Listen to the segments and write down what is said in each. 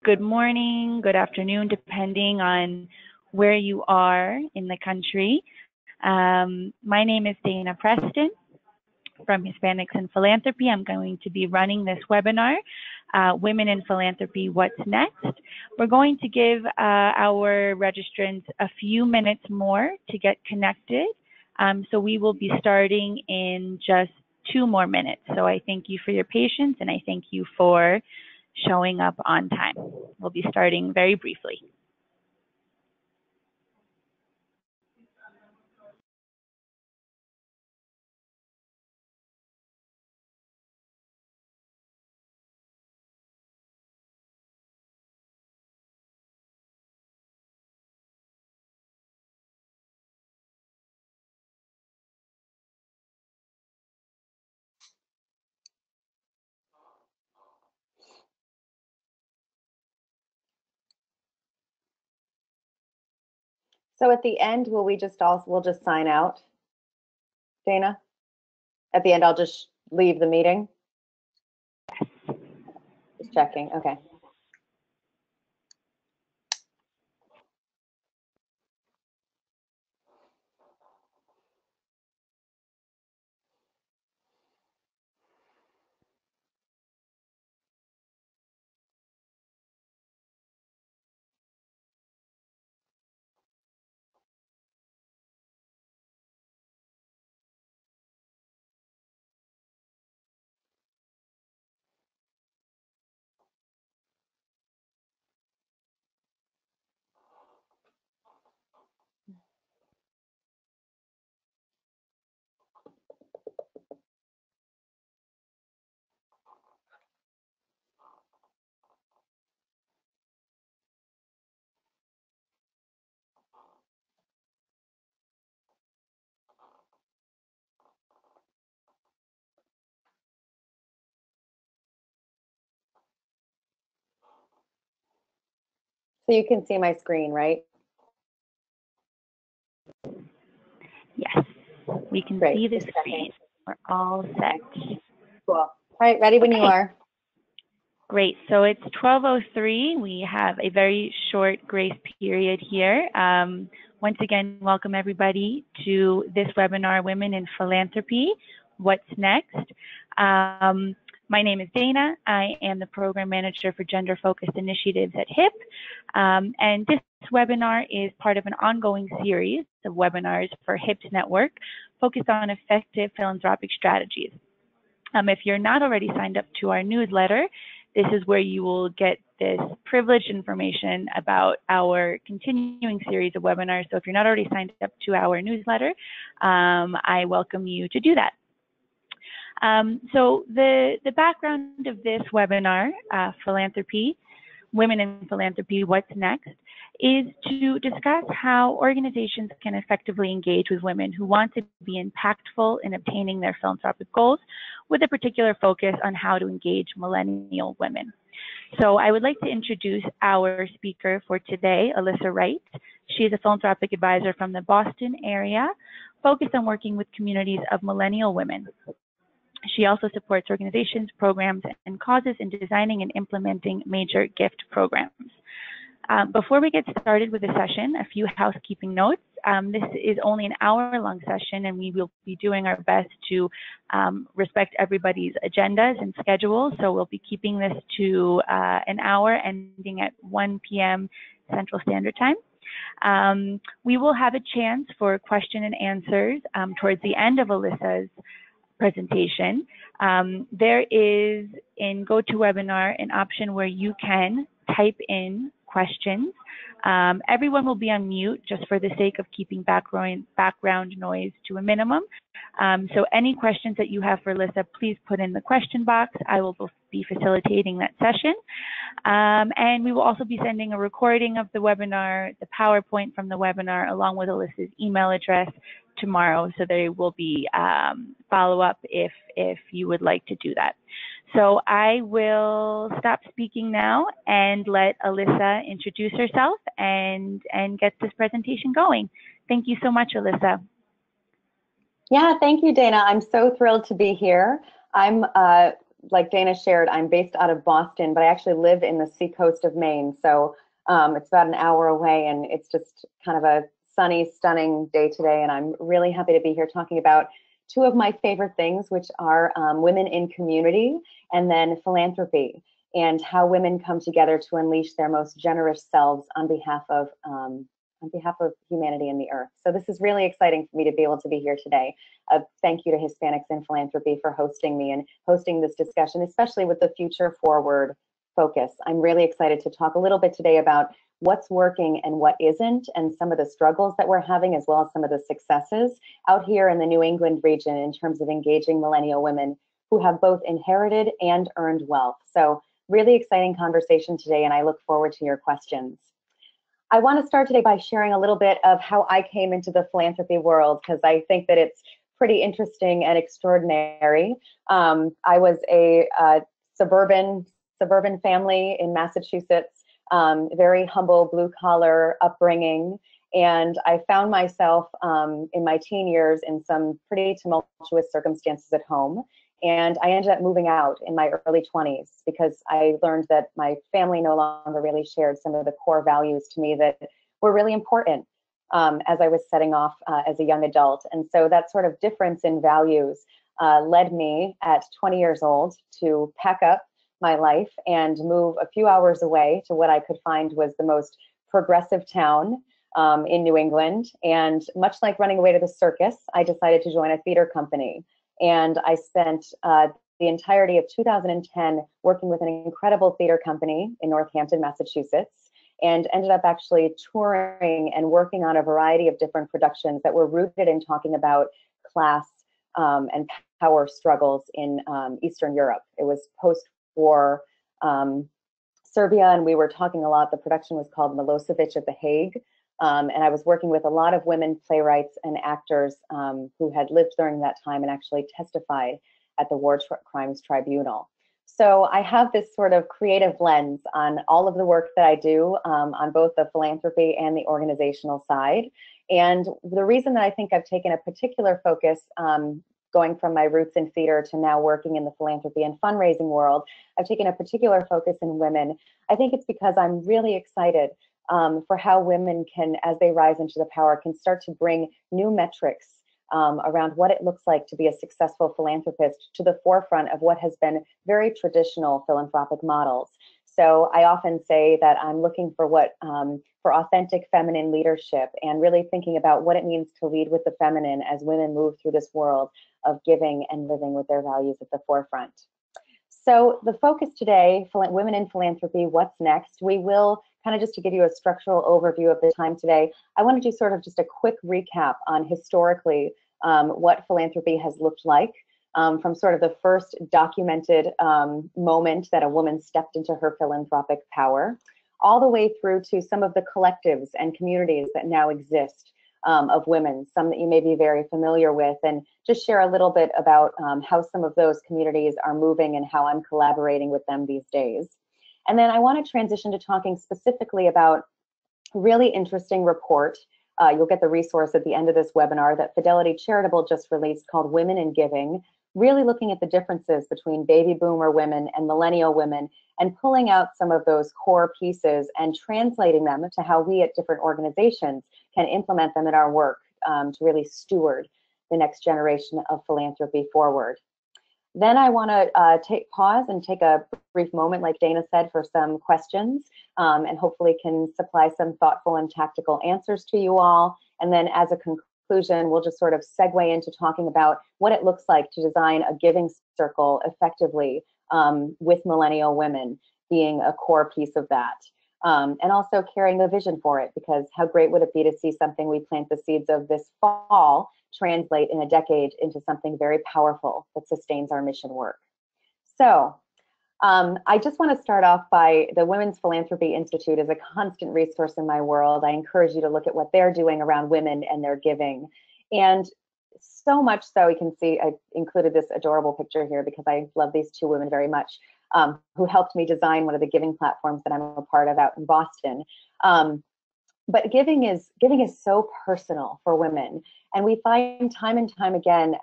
good morning, good afternoon, depending on where you are in the country. My name is Dana Preston from Hispanics in Philanthropy. I'm going to be running this webinar, Women in Philanthropy, What's Next? We're going to give our registrants a few minutes more to get connected. So we will be starting in just 2 more minutes. So I thank you for your patience and I thank you for showing up on time. We'll be starting very briefly. So at the end, we'll just sign out, Dana? At the end, I'll just leave the meeting? Just checking, okay. So you can see my screen, right? Yes, we can see the screen. We're all set. Cool. All right, ready when you are. Great. So it's 12:03. We have a very short grace period here. Once again, welcome everybody to this webinar, Women in Philanthropy, What's Next? My name is Dana. I am the Program Manager for Gender-Focused Initiatives at HIP. And this webinar is part of an ongoing series of webinars for HIP's network focused on effective philanthropic strategies. If you're not already signed up to our newsletter, this is where you will get this privileged information about our continuing series of webinars. So if you're not already signed up to our newsletter, I welcome you to do that. So the background of this webinar, Philanthropy, Women in Philanthropy, What's Next, is to discuss how organizations can effectively engage with women who want to be impactful in obtaining their philanthropic goals, with a particular focus on how to engage millennial women. So I would like to introduce our speaker for today, Alyssa Wright. She is a philanthropic advisor from the Boston area, focused on working with communities of millennial women. She also supports organizations, programs, and causes in designing and implementing major gift programs. Before we get started with the session, a few housekeeping notes. This is only an hour-long session, and we will be doing our best to respect everybody's agendas and schedules. So we'll be keeping this to an hour, ending at 1 p.m. Central Standard Time. We will have a chance for question and answers towards the end of Alyssa's presentation. There is in GoToWebinar an option where you can type in questions. Everyone will be on mute just for the sake of keeping background noise to a minimum. So any questions that you have for Alyssa, please put in the question box. I will be facilitating that session. And we will also be sending a recording of the webinar, the PowerPoint from the webinar, along with Alyssa's email address tomorrow. So there will be follow-up if you would like to do that. So I will stop speaking now and let Alyssa introduce herself and get this presentation going. Thank you so much, Alyssa. Yeah, thank you, Dana. I'm so thrilled to be here. I'm like Dana shared, I'm based out of Boston, but I actually live in the seacoast of Maine. So it's about an hour away, and it's just kind of a sunny, stunning day today. And I'm really happy to be here talking about two of my favorite things, which are women in community and then philanthropy, and how women come together to unleash their most generous selves on behalf of humanity and the earth. So this is really exciting for me to be able to be here today. Thank you to Hispanics in Philanthropy for hosting me and hosting this discussion, especially with the future forward focus. I'm really excited to talk a little bit today about what's working and what isn't, and some of the struggles that we're having, as well as some of the successes out here in the New England region in terms of engaging millennial women who have both inherited and earned wealth. So really exciting conversation today, and I look forward to your questions. I want to start today by sharing a little bit of how I came into the philanthropy world, because I think that it's pretty interesting and extraordinary. I was a suburban family in Massachusetts, very humble blue-collar upbringing, and I found myself in my teen years in some pretty tumultuous circumstances at home. And I ended up moving out in my early 20s because I learned that my family no longer really shared some of the core values to me that were really important as I was setting off as a young adult. And so that sort of difference in values led me at 20 years old to pack up my life and move a few hours away to what I could find was the most progressive town in New England. And much like running away to the circus, I decided to join a theater company. And I spent the entirety of 2010 working with an incredible theater company in Northampton, Massachusetts, and ended up actually touring and working on a variety of different productions that were rooted in talking about class and power struggles in Eastern Europe. It was post-war Serbia, and we were talking a lot. The production was called Milosevic at The Hague. And I was working with a lot of women playwrights and actors who had lived during that time and actually testified at the War Crimes Tribunal. So I have this sort of creative lens on all of the work that I do on both the philanthropy and the organizational side. And the reason that I think I've taken a particular focus going from my roots in theater to now working in the philanthropy and fundraising world, I've taken a particular focus in women. I think it's because I'm really excited for how women can, as they rise into the power, can start to bring new metrics around what it looks like to be a successful philanthropist to the forefront of what has been very traditional philanthropic models. So I often say that I'm looking for for authentic feminine leadership and really thinking about what it means to lead with the feminine as women move through this world of giving and living with their values at the forefront. So the focus today, Women in Philanthropy, what's next? We will kind of, just to give you a structural overview of the time today, I want to do sort of just a quick recap on historically what philanthropy has looked like from sort of the first documented moment that a woman stepped into her philanthropic power, all the way through to some of the collectives and communities that now exist of women, some that you may be very familiar with, and just share a little bit about how some of those communities are moving and how I'm collaborating with them these days. And then I want to transition to talking specifically about a really interesting report. You'll get the resource at the end of this webinar that Fidelity Charitable just released called Women in Giving, really looking at the differences between baby boomer women and millennial women and pulling out some of those core pieces and translating them to how we at different organizations can implement them in our work to really steward the next generation of philanthropy forward. Then I want to pause and take a brief moment, like Dana said, for some questions, and hopefully can supply some thoughtful and tactical answers to you all. And then as a conclusion, we'll just sort of segue into talking about what it looks like to design a giving circle effectively with millennial women being a core piece of that. And also carrying the vision for it, because how great would it be to see something we plant the seeds of this fall translate in a decade into something very powerful that sustains our mission work. So I just want to start off by the Women's Philanthropy Institute is a constant resource in my world. I encourage you to look at what they're doing around women and their giving. And so much so, you can see I included this adorable picture here because I love these two women very much, who helped me design one of the giving platforms that I'm a part of out in Boston. But giving is so personal for women. And we find time and time again,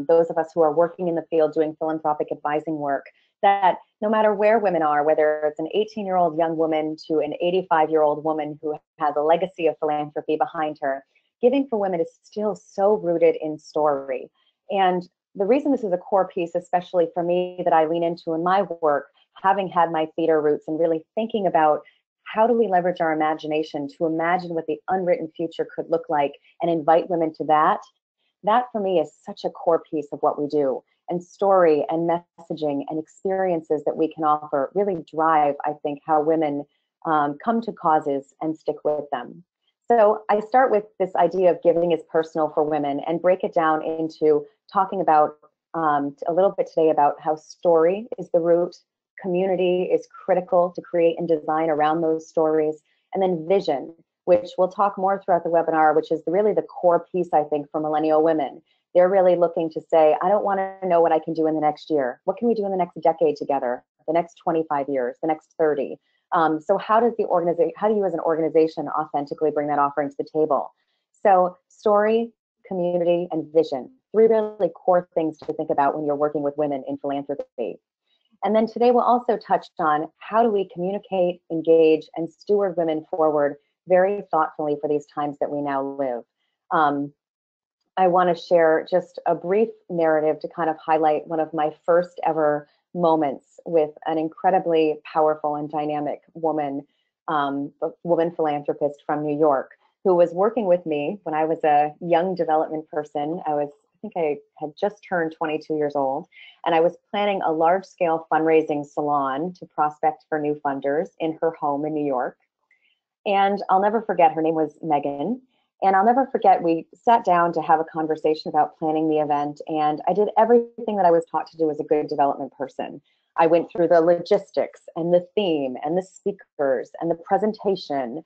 those of us who are working in the field doing philanthropic advising work, that no matter where women are, whether it's an 18-year-old young woman to an 85-year-old woman who has a legacy of philanthropy behind her, giving for women is still so rooted in story. And the reason this is a core piece, especially for me, that I lean into in my work, having had my theater roots and really thinking about how do we leverage our imagination to imagine what the unwritten future could look like and invite women to that, that for me is such a core piece of what we do. And story and messaging and experiences that we can offer really drive, I think, how women come to causes and stick with them. So I start with this idea of giving is personal for women and break it down into talking about a little bit today about how story is the root, community is critical to create and design around those stories, and then vision, which we'll talk more throughout the webinar, which is really the core piece, I think, for millennial women. They're really looking to say, I don't want to know what I can do in the next year. What can we do in the next decade together, the next 25 years, the next 30? So how do you as an organization authentically bring that offering to the table? So story, community, and vision, three really core things to think about when you're working with women in philanthropy. And then today we'll also touch on how do we communicate, engage, and steward women forward very thoughtfully for these times that we now live. I want to share just a brief narrative to kind of highlight one of my first ever moments with an incredibly powerful and dynamic woman, philanthropist from New York, who was working with me when I was a young development person. I think I had just turned 22 years old, and I was planning a large-scale fundraising salon to prospect for new funders in her home in New York. And I'll never forget, her name was Megan. And I'll never forget, we sat down to have a conversation about planning the event, and I did everything that I was taught to do as a good development person. I went through the logistics and the theme and the speakers and the presentation,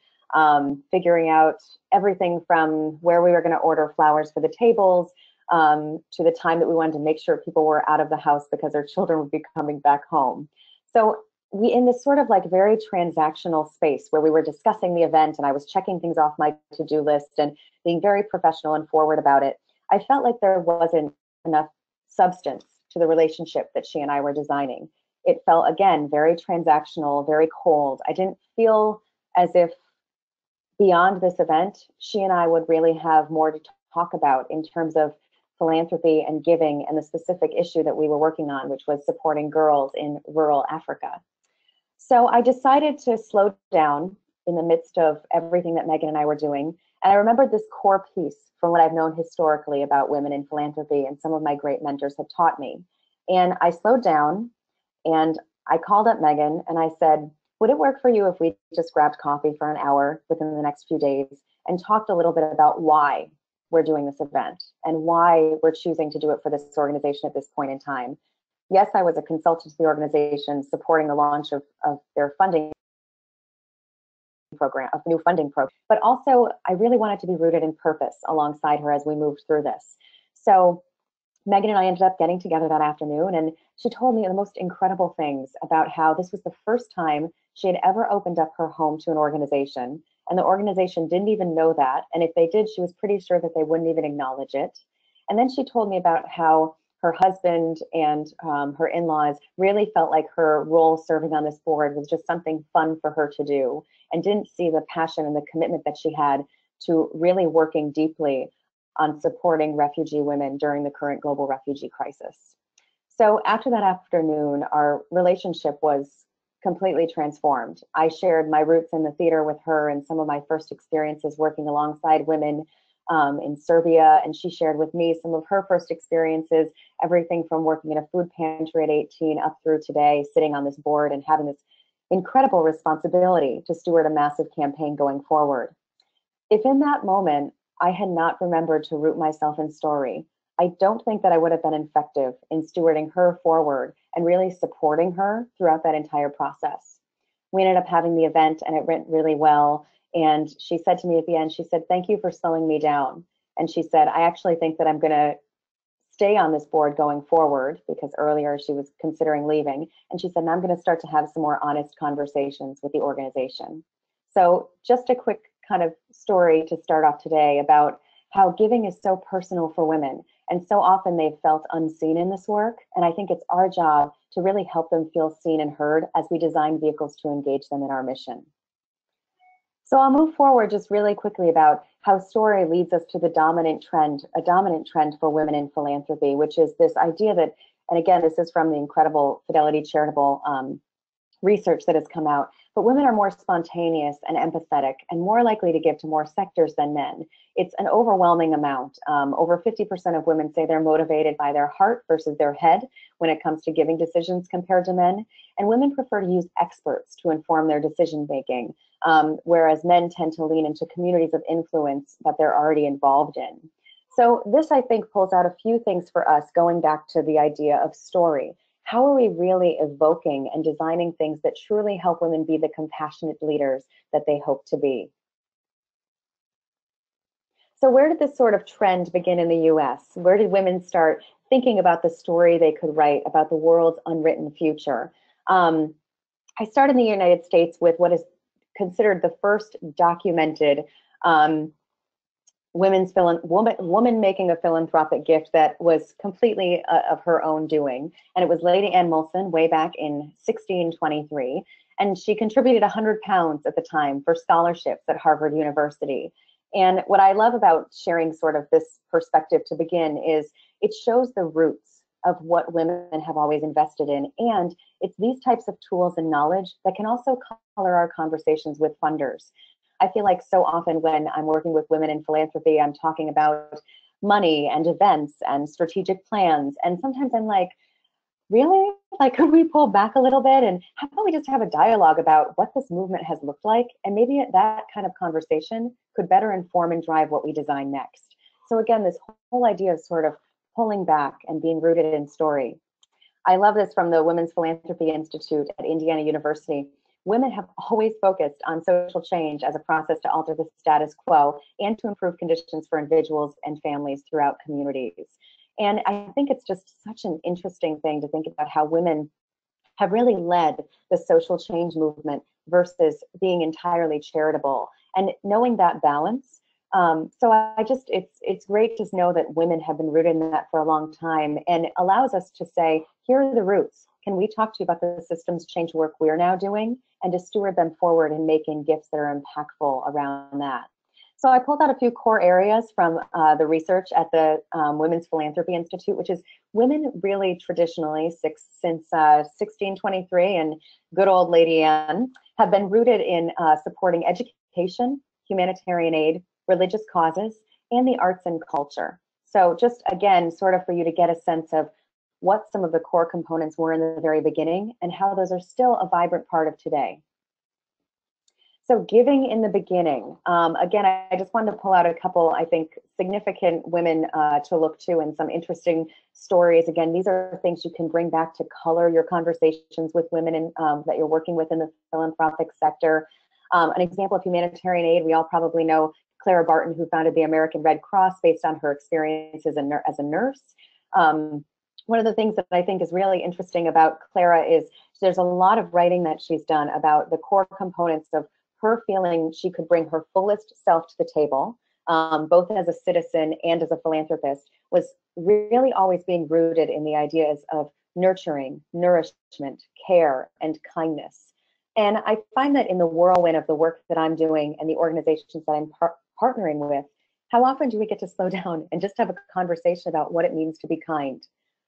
figuring out everything from where we were going to order flowers for the tables to the time that we wanted to make sure people were out of the house because their children would be coming back home. So we, in this sort of like very transactional space where we were discussing the event and I was checking things off my to-do list and being very professional and forward about it, I felt like there wasn't enough substance to the relationship that she and I were designing. It felt, again, very transactional, very cold. I didn't feel as if beyond this event, she and I would really have more to talk about in terms of philanthropy and giving and the specific issue that we were working on, which was supporting girls in rural Africa. So I decided to slow down in the midst of everything that Megan and I were doing. And I remembered this core piece from what I've known historically about women in philanthropy and some of my great mentors had taught me. And I slowed down and I called up Megan and I said, would it work for you if we just grabbed coffee for an hour within the next few days and talked a little bit about why we're doing this event and why we're choosing to do it for this organization at this point in time? Yes, I was a consultant to the organization supporting the launch of their funding program, of new funding program, but also I really wanted to be rooted in purpose alongside her as we moved through this. So Megan and I ended up getting together that afternoon, and she told me the most incredible things about how this was the first time she had ever opened up her home to an organization, and the organization didn't even know that, and if they did, she was pretty sure that they wouldn't even acknowledge it. And then she told me about how her husband and her in-laws really felt like her role serving on this board was just something fun for her to do and didn't see the passion and the commitment that she had to really working deeply on supporting refugee women during the current global refugee crisis. So after that afternoon, our relationship was completely transformed. I shared my roots in the theater with her and some of my first experiences working alongside women in Serbia, and she shared with me some of her first experiences, everything from working in a food pantry at 18 up through today, sitting on this board and having this incredible responsibility to steward a massive campaign going forward. If in that moment I had not remembered to root myself in story, I don't think that I would have been effective in stewarding her forward and really supporting her throughout that entire process. We ended up having the event and it went really well. And she said to me at the end, she said, thank you for slowing me down. And she said, I actually think that I'm going to stay on this board going forward, because earlier she was considering leaving. And she said, and I'm going to start to have some more honest conversations with the organization. So just a quick kind of story to start off today about how giving is so personal for women And so often they've felt unseen in this work. And I think it's our job to really help them feel seen and heard as we design vehicles to engage them in our mission. So I'll move forward just really quickly about how story leads us to the dominant trend, a dominant trend for women in philanthropy, which is this idea that, and again, this is from the incredible Fidelity Charitable research that has come out, but women are more spontaneous and empathetic and more likely to give to more sectors than men. It's an overwhelming amount. Over 50% of women say they're motivated by their heart versus their head when it comes to giving decisions compared to men. And women prefer to use experts to inform their decision making, whereas men tend to lean into communities of influence that they're already involved in. So this, I think, pulls out a few things for us, going back to the idea of story. How are we really evoking and designing things that truly help women be the compassionate leaders that they hope to be? So where did this sort of trend begin in the US? Where did women start thinking about the story they could write about the world's unwritten future? I started in the United States with what is considered the first documented woman making a philanthropic gift that was completely of her own doing. And it was Lady Anne Molson way back in 1623. And she contributed 100 pounds at the time for scholarships at Harvard University. And what I love about sharing sort of this perspective to begin is it shows the roots of what women have always invested in. And it's these types of tools and knowledge that can also color our conversations with funders. I feel like so often when I'm working with women in philanthropy, I'm talking about money and events and strategic plans. And sometimes I'm like, really? Like, could we pull back a little bit? And how about we just have a dialogue about what this movement has looked like? And maybe that kind of conversation could better inform and drive what we design next. So again, this whole idea of sort of pulling back and being rooted in story. I love this from the Women's Philanthropy Institute at Indiana University. Women have always focused on social change as a process to alter the status quo and to improve conditions for individuals and families throughout communities. And I think it's just such an interesting thing to think about how women have really led the social change movement versus being entirely charitable, and knowing that balance. It's great to know that women have been rooted in that for a long time, and allows us to say, here are the roots. Can we talk to you about the systems change work we're now doing, and to steward them forward and making gifts that are impactful around that? So I pulled out a few core areas from the research at the Women's Philanthropy Institute, which is women really traditionally, since 1623 and good old Lady Anne, have been rooted in supporting education, humanitarian aid, religious causes, and the arts and culture. So just again, sort of for you to get a sense of what some of the core components were in the very beginning and how those are still a vibrant part of today. So giving in the beginning, again, I just wanted to pull out a couple, I think, significant women to look to and some interesting stories. Again, these are things you can bring back to color your conversations with women that you're working with in the philanthropic sector. An example of humanitarian aid, we all probably know Clara Barton, who founded the American Red Cross based on her experience as a nurse. One of the things that I think is really interesting about Clara is there's a lot of writing that she's done about the core components of her feeling she could bring her fullest self to the table, both as a citizen and as a philanthropist, was really always being rooted in the ideas of nurturing, nourishment, care, and kindness. And I find that in the whirlwind of the work that I'm doing and the organizations that I'm partnering with, how often do we get to slow down and just have a conversation about what it means to be kind?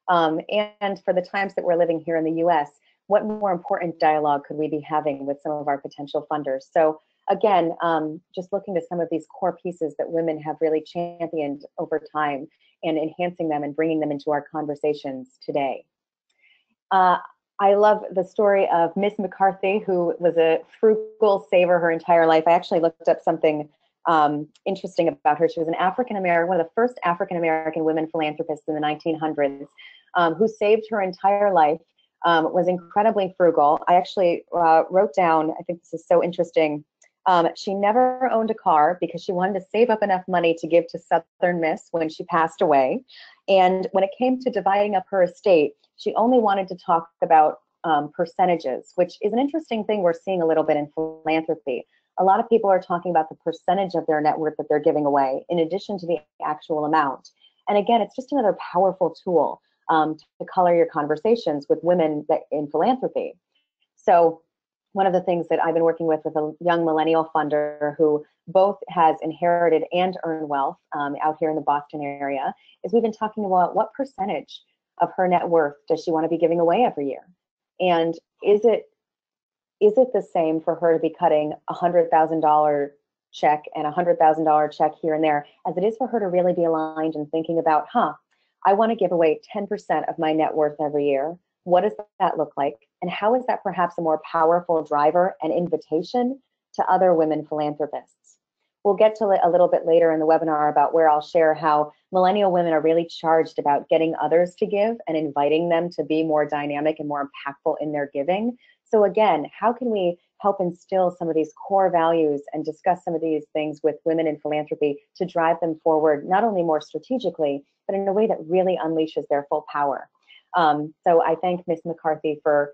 And for the times that we're living here in the US, what more important dialogue could we be having with some of our potential funders? So again, just looking to some of these core pieces that women have really championed over time and enhancing them and bringing them into our conversations today. I love the story of Miss McCarthy, who was a frugal saver her entire life. I actually looked up something interesting about her. She was an African-American, one of the first African-American women philanthropists in the 1900s, who saved her entire life, was incredibly frugal. I actually wrote down, I think this is so interesting, she never owned a car because she wanted to save up enough money to give to Southern Miss when she passed away. And when it came to dividing up her estate, she only wanted to talk about percentages, which is an interesting thing we're seeing a little bit in philanthropy. A lot of people are talking about the percentage of their net worth that they're giving away in addition to the actual amount. And again, it's just another powerful tool to color your conversations with women in philanthropy. So one of the things that I've been working with a young millennial funder who both has inherited and earned wealth out here in the Boston area is we've been talking about what percentage of her net worth does she want to be giving away every year? And is it the same for her to be cutting $100,000 check and $100,000 check here and there as it is for her to really be aligned and thinking about, I want to give away 10% of my net worth every year. What does that look like? And how is that perhaps a more powerful driver and invitation to other women philanthropists? We'll get to a little bit later in the webinar about where I'll share how millennial women are really charged about getting others to give and inviting them to be more dynamic and more impactful in their giving. So again, how can we help instill some of these core values and discuss some of these things with women in philanthropy to drive them forward, not only more strategically, but in a way that really unleashes their full power. So I thank Ms. McCarthy for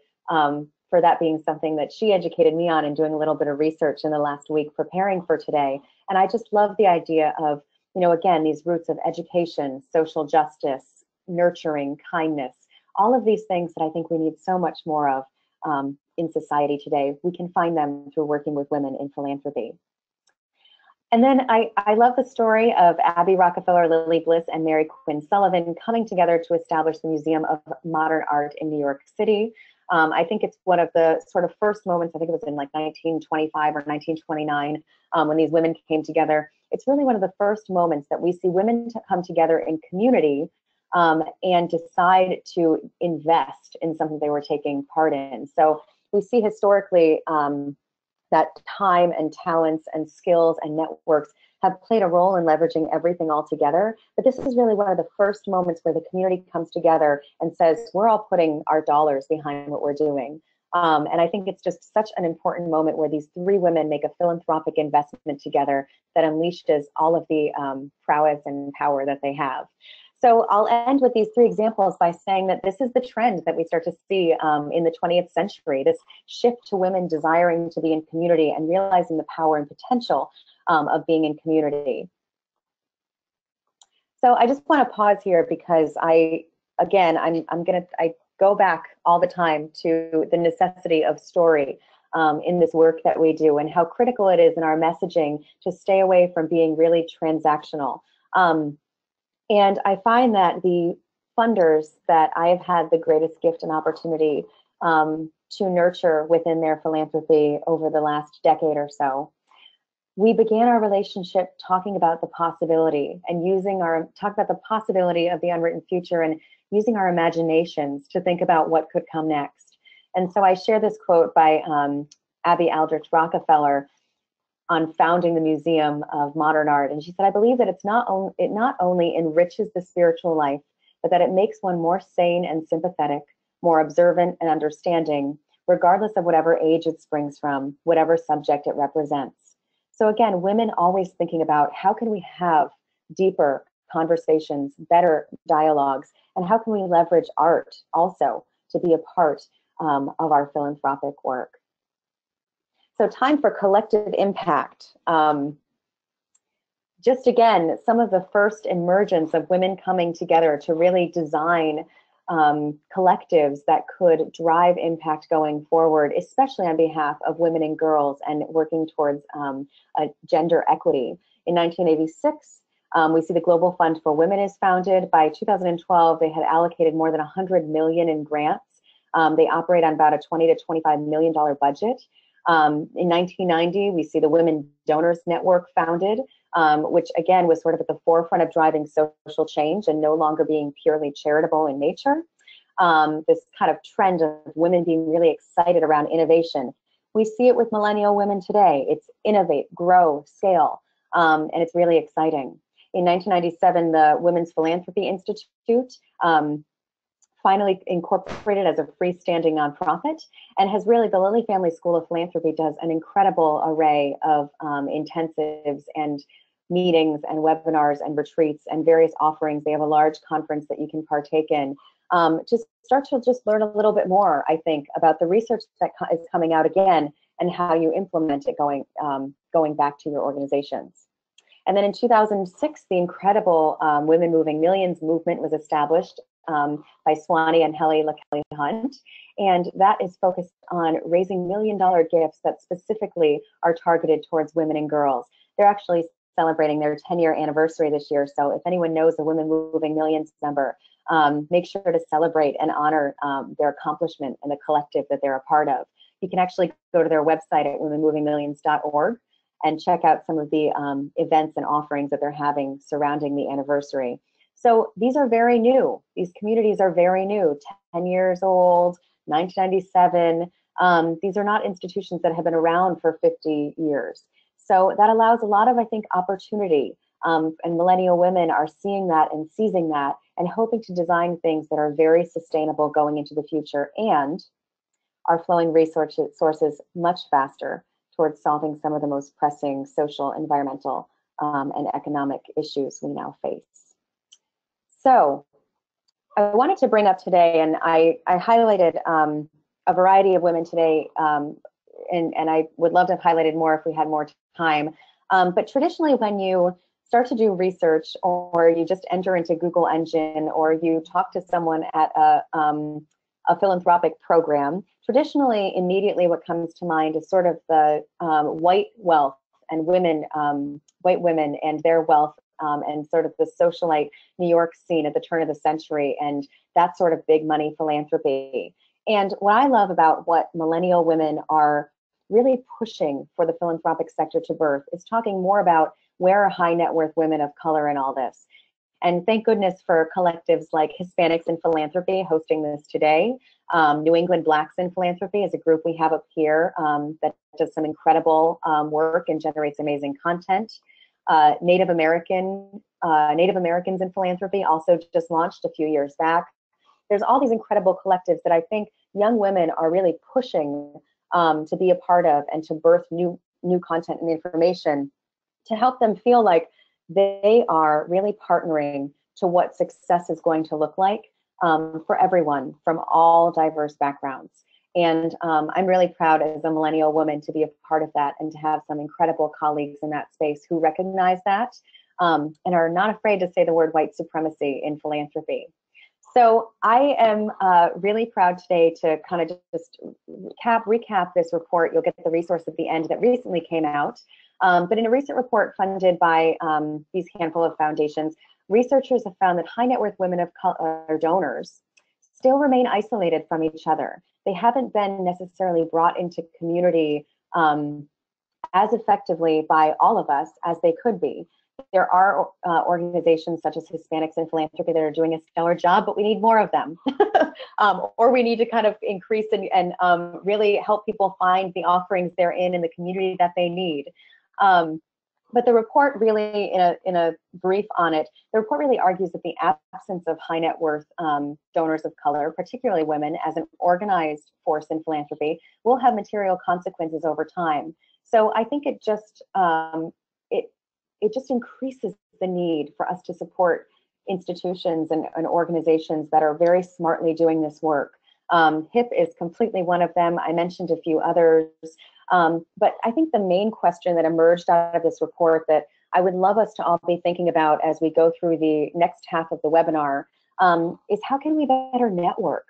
that being something that she educated me on and doing a little bit of research in the last week preparing for today. And I just love the idea of, again, these roots of education, social justice, nurturing, kindness, all of these things that I think we need so much more of in society today. We can find them through working with women in philanthropy. And then I love the story of Abby Rockefeller, Lily Bliss, and Mary Quinn Sullivan coming together to establish the Museum of Modern Art in New York City. I think it's one of the sort of first moments, I think it was in like 1925 or 1929, when these women came together. It's really one of the first moments that we see women come together in community and decide to invest in something they were taking part in. So we see historically that time and talents and skills and networks have played a role in leveraging everything all together. But this is really one of the first moments where the community comes together and says, we're all putting our dollars behind what we're doing. And I think it's just such an important moment where these three women make a philanthropic investment together that unleashes all of the prowess and power that they have. So I'll end with these three examples by saying that this is the trend that we start to see in the 20th century, this shift to women desiring to be in community and realizing the power and potential of being in community. So I just want to pause here because I go back all the time to the necessity of story in this work that we do and how critical it is in our messaging to stay away from being really transactional. And I find that the funders that I have had the greatest gift and opportunity to nurture within their philanthropy over the last decade or so, we began our relationship talking about the possibility and talk about the possibility of the unwritten future and using our imaginations to think about what could come next. And so I share this quote by Abby Aldrich Rockefeller on founding the Museum of Modern Art. And she said, I believe that it not only enriches the spiritual life, but that it makes one more sane and sympathetic, more observant and understanding, regardless of whatever age it springs from, whatever subject it represents. So again, women always thinking about how can we have deeper conversations, better dialogues, and how can we leverage art also to be a part of our philanthropic work. So time for collective impact. Just again, some of the first emergence of women coming together to really design collectives that could drive impact going forward, especially on behalf of women and girls and working towards gender equity. In 1986, we see the Global Fund for Women is founded. By 2012, they had allocated more than $100 million in grants. They operate on about a $20 to $25 million budget. In 1990, we see the Women Donors Network founded, which again was sort of at the forefront of driving social change and no longer being purely charitable in nature. This kind of trend of women being really excited around innovation. We see it with millennial women today. It's innovate, grow, scale, and it's really exciting. In 1997, the Women's Philanthropy Institute finally incorporated as a freestanding nonprofit and has really, the Lilly Family School of Philanthropy does an incredible array of intensives and meetings and webinars and retreats and various offerings. They have a large conference that you can partake in to start to just learn a little bit more, I think, about the research that is coming out again and how you implement it going back to your organizations. And then in 2006, the incredible Women Moving Millions movement was established by Swanee and Helly LaKelly Hunt. And that is focused on raising $1 million gifts that specifically are targeted towards women and girls. They're actually celebrating their 10-year anniversary this year. So if anyone knows a Women Moving Millions member, make sure to celebrate and honor their accomplishment and the collective that they're a part of. You can actually go to their website at womenmovingmillions.org and check out some of the events and offerings that they're having surrounding the anniversary. So these are very new. These communities are very new, 10 years old, 1997. These are not institutions that have been around for 50 years. So that allows a lot of, I think, opportunity. And millennial women are seeing that and seizing that and hoping to design things that are very sustainable going into the future and are flowing resources much faster towards solving some of the most pressing social, environmental, and economic issues we now face. So I wanted to bring up today, and I highlighted a variety of women today, and I would love to have highlighted more if we had more time. But traditionally, when you start to do research, or you just enter into Google Engine, or you talk to someone at a philanthropic program, traditionally, immediately what comes to mind is sort of the white wealth and women, white women and their wealth, and sort of the socialite New York scene at the turn of the century, and that sort of big money philanthropy. And what I love about what millennial women are really pushing for the philanthropic sector to birth is talking more about where are high net worth women of color in all this. And thank goodness for collectives like Hispanics in Philanthropy hosting this today. New England Blacks in Philanthropy is a group we have up here that does some incredible work and generates amazing content. Native Americans in Philanthropy also just launched a few years back. There's all these incredible collectives that I think young women are really pushing to be a part of and to birth new content and information to help them feel like they are really partnering to what success is going to look like for everyone from all diverse backgrounds. And I'm really proud as a millennial woman to be a part of that and to have some incredible colleagues in that space who recognize that and are not afraid to say the word white supremacy in philanthropy. So I am really proud today to kind of just recap this report. You'll get the resource at the end that recently came out. But in a recent report funded by these handful of foundations, researchers have found that high net worth women of color donors still remain isolated from each other. They haven't been necessarily brought into community as effectively by all of us as they could be. There are organizations such as Hispanics in Philanthropy that are doing a stellar job, but we need more of them. Or we need to kind of increase and really help people find the offerings they're in the community that they need. But the report really, in a brief on it, the report really argues that the absence of high net worth donors of color, particularly women, as an organized force in philanthropy, will have material consequences over time. So I think it just increases the need for us to support institutions and organizations that are very smartly doing this work. HIP is completely one of them. I mentioned a few others. But I think the main question that emerged out of this report that I would love us to all be thinking about as we go through the next half of the webinar is how can we better network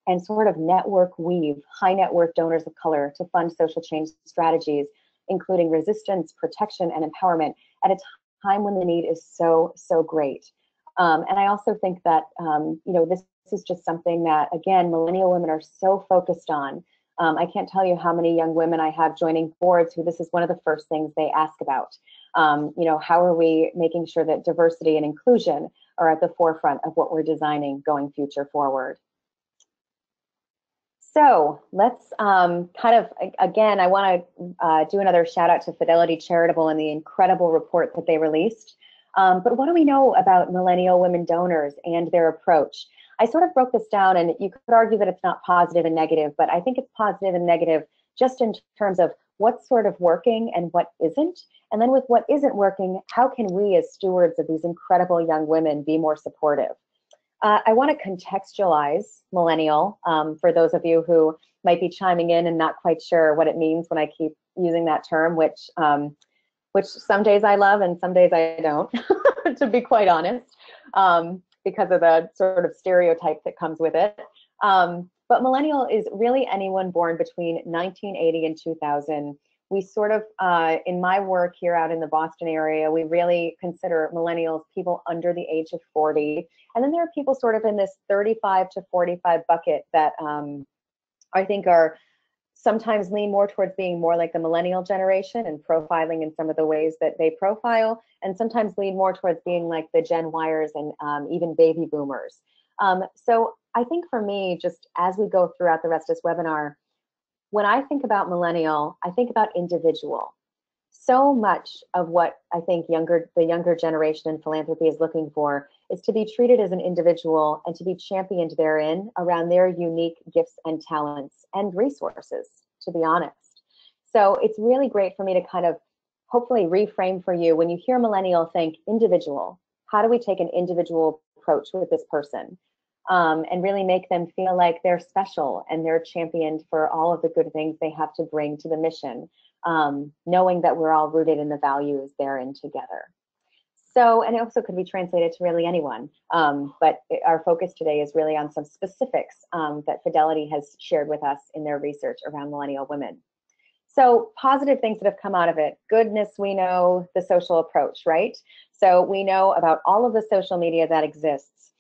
and sort of network weave high net worth donors of color to fund social change strategies, including resistance, protection, and empowerment at a time when the need is so, so great. And I also think that, this is just something that, again, millennial women are so focused on. I can't tell you how many young women I have joining boards who this is one of the first things they ask about. How are we making sure that diversity and inclusion are at the forefront of what we're designing going future forward? So let's again, I want to do another shout out to Fidelity Charitable and the incredible report that they released. But what do we know about millennial women donors and their approach? I sort of broke this down, and you could argue that it's not positive and negative, but I think it's positive and negative just in terms of what's sort of working and what isn't. And then with what isn't working, how can we as stewards of these incredible young women be more supportive? I want to contextualize millennial for those of you who might be chiming in and not quite sure what it means when I keep using that term, which which some days I love and some days I don't, to be quite honest, because of the sort of stereotype that comes with it. But millennial is really anyone born between 1980 and 2000. We sort of, in my work here out in the Boston area, we really consider millennials people under the age of 40. And then there are people sort of in this 35 to 45 bucket that I think are sometimes lean more towards being more like the millennial generation and profiling in some of the ways that they profile, and sometimes lean more towards being like the Gen Yers and even baby boomers. So I think for me, just as we go throughout the rest of this webinar, when I think about millennial, I think about individual. So much of what I think the younger generation in philanthropy is looking for is to be treated as an individual and to be championed therein around their unique gifts and talents and resources, to be honest. So it's really great for me to kind of hopefully reframe for you. When you hear millennial, think individual. How do we take an individual approach with this person? And really make them feel like they're special and they're championed for all of the good things they have to bring to the mission, knowing that we're all rooted in the values therein together. So, and it also could be translated to really anyone, but our focus today is really on some specifics that Fidelity has shared with us in their research around millennial women. So positive things that have come out of it. Goodness, we know the social approach, right? So we know about all of the social media that exists.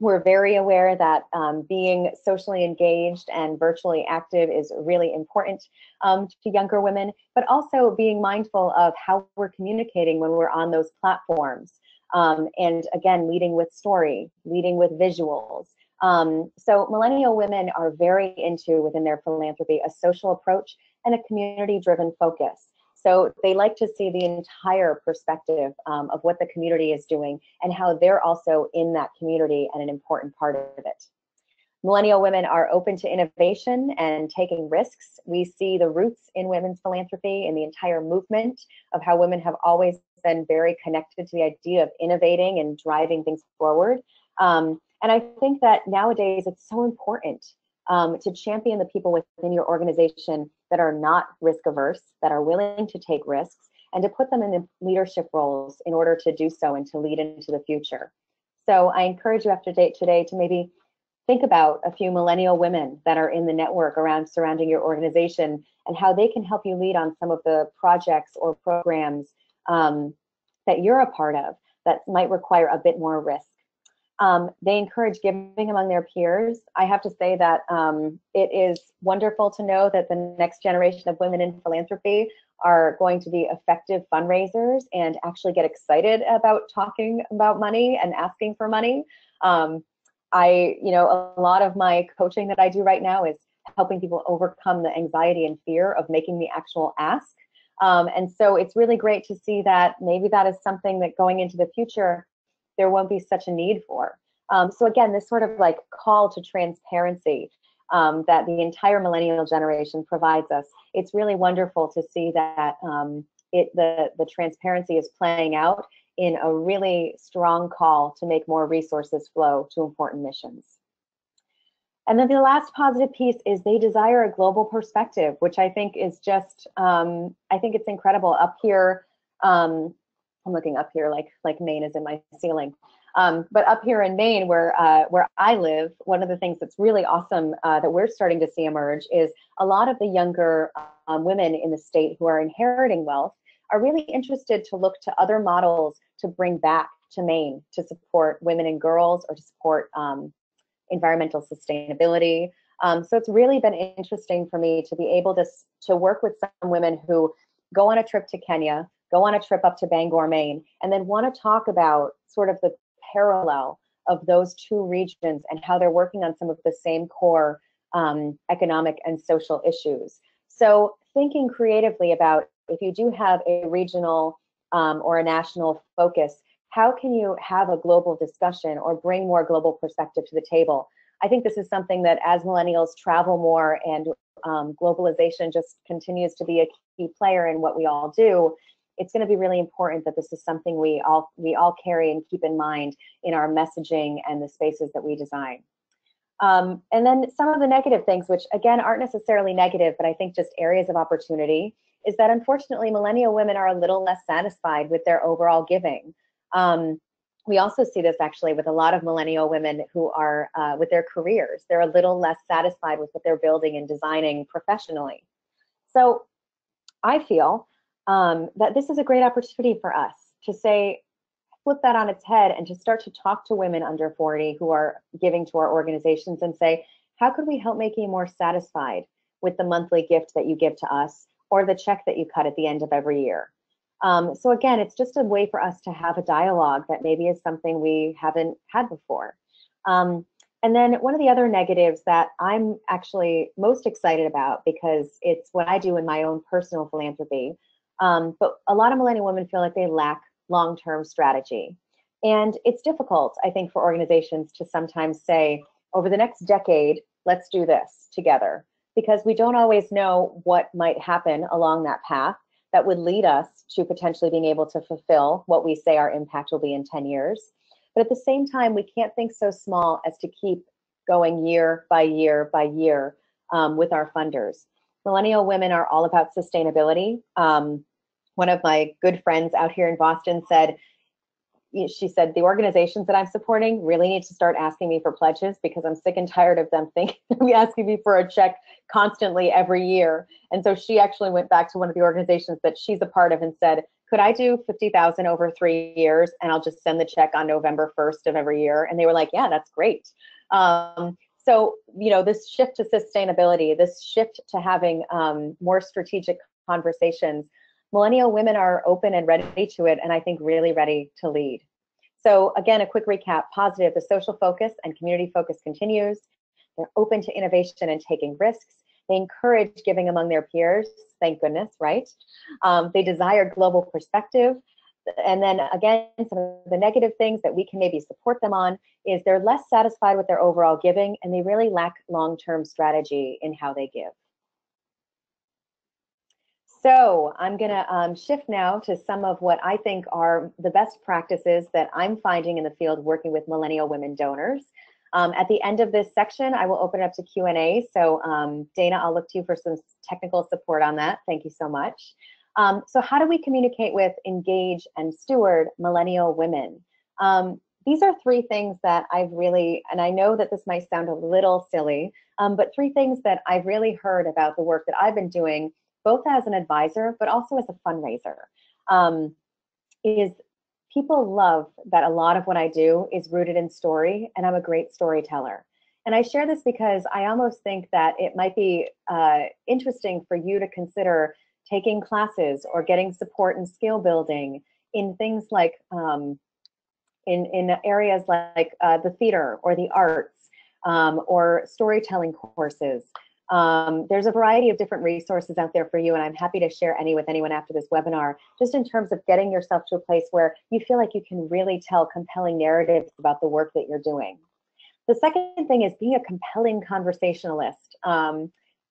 We're very aware that being socially engaged and virtually active is really important to younger women, but also being mindful of how we're communicating when we're on those platforms. And again, leading with story, leading with visuals. So millennial women are very into, within their philanthropy, a social approach and a community-driven focus. So they like to see the entire perspective of what the community is doing and how they're also in that community and an important part of it. Millennial women are open to innovation and taking risks. We see the roots in women's philanthropy in the entire movement of how women have always been very connected to the idea of innovating and driving things forward. And I think that nowadays it's so important to champion the people within your organization that are not risk averse, that are willing to take risks, and to put them in leadership roles in order to do so and to lead into the future. So I encourage you after today to maybe think about a few millennial women that are in the network around surrounding your organization and how they can help you lead on some of the projects or programs that you're a part of that might require a bit more risk. They encourage giving among their peers. I have to say that it is wonderful to know that the next generation of women in philanthropy are going to be effective fundraisers and actually get excited about talking about money and asking for money. A lot of my coaching that I do right now is helping people overcome the anxiety and fear of making the actual ask. And so it's really great to see that maybe that is something that going into the future, there won't be such a need for. So again, this sort of like call to transparency that the entire millennial generation provides us, it's really wonderful to see that the transparency is playing out in a really strong call to make more resources flow to important missions. And then the last positive piece is they desire a global perspective, which I think is just, I think it's incredible. Up here, I'm looking up here like Maine is in my ceiling. But up here in Maine, where I live, one of the things that's really awesome that we're starting to see emerge is a lot of the younger women in the state who are inheriting wealth are really interested to look to other models to bring back to Maine to support women and girls or to support environmental sustainability. So it's really been interesting for me to be able to work with some women who go on a trip to Kenya, go on a trip up to Bangor, Maine, and then want to talk about sort of the parallel of those two regions and how they're working on some of the same core economic and social issues. So thinking creatively about if you do have a regional or a national focus, how can you have a global discussion or bring more global perspective to the table? I think this is something that as millennials travel more and globalization just continues to be a key player in what we all do, it's going to be really important that this is something we all carry and keep in mind in our messaging and the spaces that we design. And then some of the negative things, which again aren't necessarily negative, but I think just areas of opportunity, is that unfortunately millennial women are a little less satisfied with their overall giving. We also see this actually with a lot of millennial women who are with their careers. They're a little less satisfied with what they're building and designing professionally. So I feel that this is a great opportunity for us to say, flip that on its head and to start to talk to women under 40 who are giving to our organizations and say, how could we help make you more satisfied with the monthly gift that you give to us or the check that you cut at the end of every year? So again, it's just a way for us to have a dialogue that maybe is something we haven't had before. And then one of the other negatives that I'm actually most excited about, because it's what I do in my own personal philanthropy, but a lot of millennial women feel like they lack long-term strategy. And it's difficult, I think, for organizations to sometimes say, over the next decade, let's do this together, because we don't always know what might happen along that path that would lead us to potentially being able to fulfill what we say our impact will be in 10 years. But at the same time, we can't think so small as to keep going year by year by year with our funders. Millennial women are all about sustainability. One of my good friends out here in Boston said, she said, the organizations that I'm supporting really need to start asking me for pledges because I'm sick and tired of them asking me for a check constantly every year. And so she actually went back to one of the organizations that she's a part of and said, could I do 50,000 over 3 years and I'll just send the check on November 1st of every year? And they were like, yeah, that's great. So, you know, this shift to sustainability, this shift to having more strategic conversations, millennial women are open and ready to it, and I think really ready to lead. So again, a quick recap: positive, the social focus and community focus continues. They're open to innovation and taking risks. They encourage giving among their peers, thank goodness, right? They desire global perspective. And then again, some of the negative things that we can maybe support them on is they're less satisfied with their overall giving, and they really lack long-term strategy in how they give. So I'm going to shift now to some of what I think are the best practices that I'm finding in the field working with millennial women donors. At the end of this section, I will open it up to Q&A. So Dana, I'll look to you for some technical support on that. Thank you so much. So how do we communicate with, engage, and steward millennial women? These are three things that I've really, and I know that this might sound a little silly, but three things that I've really heard about the work that I've been doing, both as an advisor, but also as a fundraiser, is people love that a lot of what I do is rooted in story, and I'm a great storyteller. And I share this because I almost think that it might be interesting for you to consider taking classes or getting support and skill building in things like in areas like the theater or the arts or storytelling courses. There's a variety of different resources out there for you, and I'm happy to share any with anyone after this webinar, just in terms of getting yourself to a place where you feel like you can really tell compelling narratives about the work that you're doing. The second thing is being a compelling conversationalist.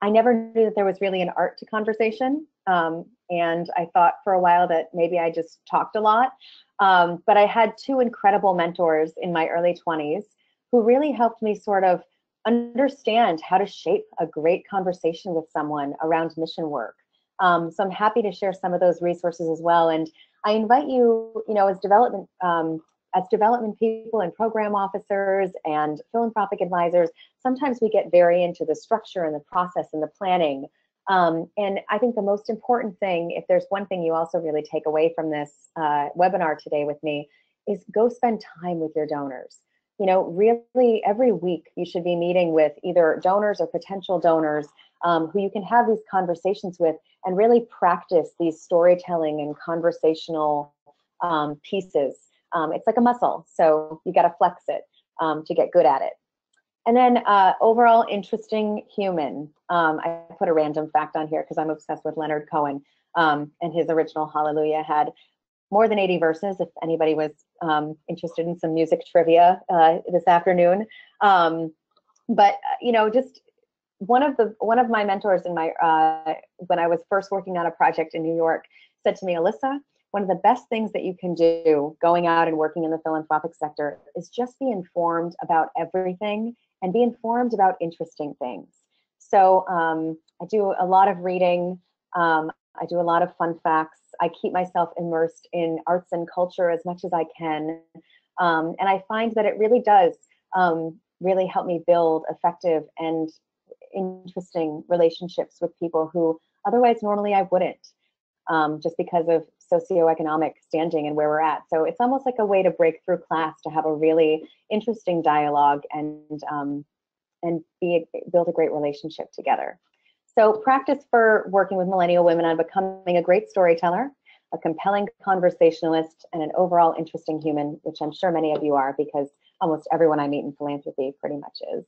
I never knew that there was really an art to conversation, and I thought for a while that maybe I just talked a lot, but I had two incredible mentors in my early 20s who really helped me sort of understand how to shape a great conversation with someone around mission work. So I'm happy to share some of those resources as well. And I invite you, as development people and program officers and philanthropic advisors, sometimes we get very into the structure and the process and the planning. And I think the most important thing, if there's one thing you also really take away from this webinar today with me, is go spend time with your donors. Really every week you should be meeting with either donors or potential donors who you can have these conversations with and really practice these storytelling and conversational pieces. It's like a muscle, so you got to flex it to get good at it. And then overall interesting human. I put a random fact on here because I'm obsessed with Leonard Cohen, and his original Hallelujah had more than 80 verses, if anybody was interested in some music trivia this afternoon. But just one of my mentors in my when I was first working on a project in New York said to me, Alyssa, one of the best things that you can do going out and working in the philanthropic sector is just be informed about everything and be informed about interesting things. So I do a lot of reading. I do a lot of fun facts. I keep myself immersed in arts and culture as much as I can. And I find that it really does really help me build effective and interesting relationships with people who otherwise normally I wouldn't, just because of socioeconomic standing and where we're at. So it's almost like a way to break through class, to have a really interesting dialogue and build a great relationship together. So practice for working with millennial women on becoming a great storyteller, a compelling conversationalist, and an overall interesting human, which I'm sure many of you are, because almost everyone I meet in philanthropy pretty much is.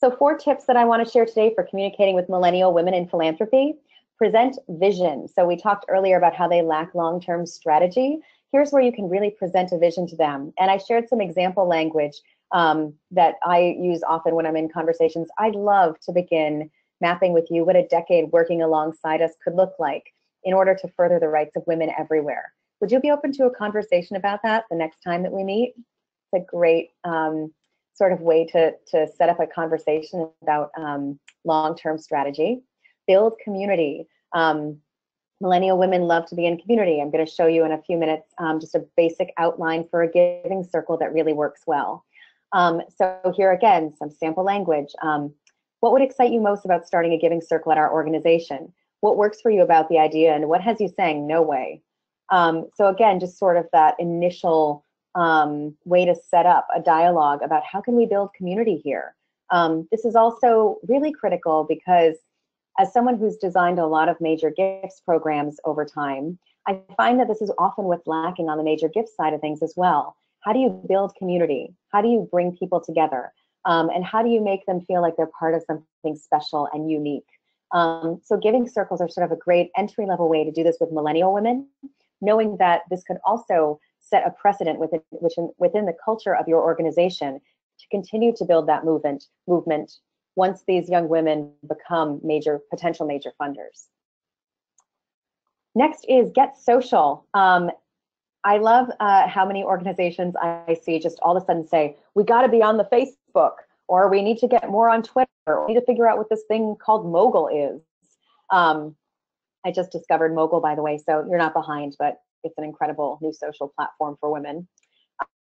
So 4 tips that I want to share today for communicating with millennial women in philanthropy. Present vision. So we talked earlier about how they lack long-term strategy. Here's where you can really present a vision to them. And I shared some example language that I use often when I'm in conversations. I'd love to begin mapping with you what a decade working alongside us could look like in order to further the rights of women everywhere. Would you be open to a conversation about that the next time that we meet? It's a great sort of way to set up a conversation about long-term strategy. Build community. Millennial women love to be in community. I'm going to show you in a few minutes just a basic outline for a giving circle that really works well. So here again, some sample language. What would excite you most about starting a giving circle at our organization? What works for you about the idea, and what has you saying no way? So again, just sort of that initial way to set up a dialogue about how can we build community here. This is also really critical because as someone who's designed a lot of major gifts programs over time, I find that this is often what's lacking on the major gift side of things as well. How do you build community? How do you bring people together? And how do you make them feel like they're part of something special and unique? So giving circles are sort of a great entry-level way to do this with millennial women, knowing that this could also set a precedent within the culture of your organization to continue to build that movement once these young women become potential major funders. Next is get social. I love how many organizations I see just all of a sudden say, we got to be on the Facebook, or we need to get more on Twitter, or we need to figure out what this thing called Mogul is. I just discovered Mogul, by the way, so you're not behind, but it's an incredible new social platform for women.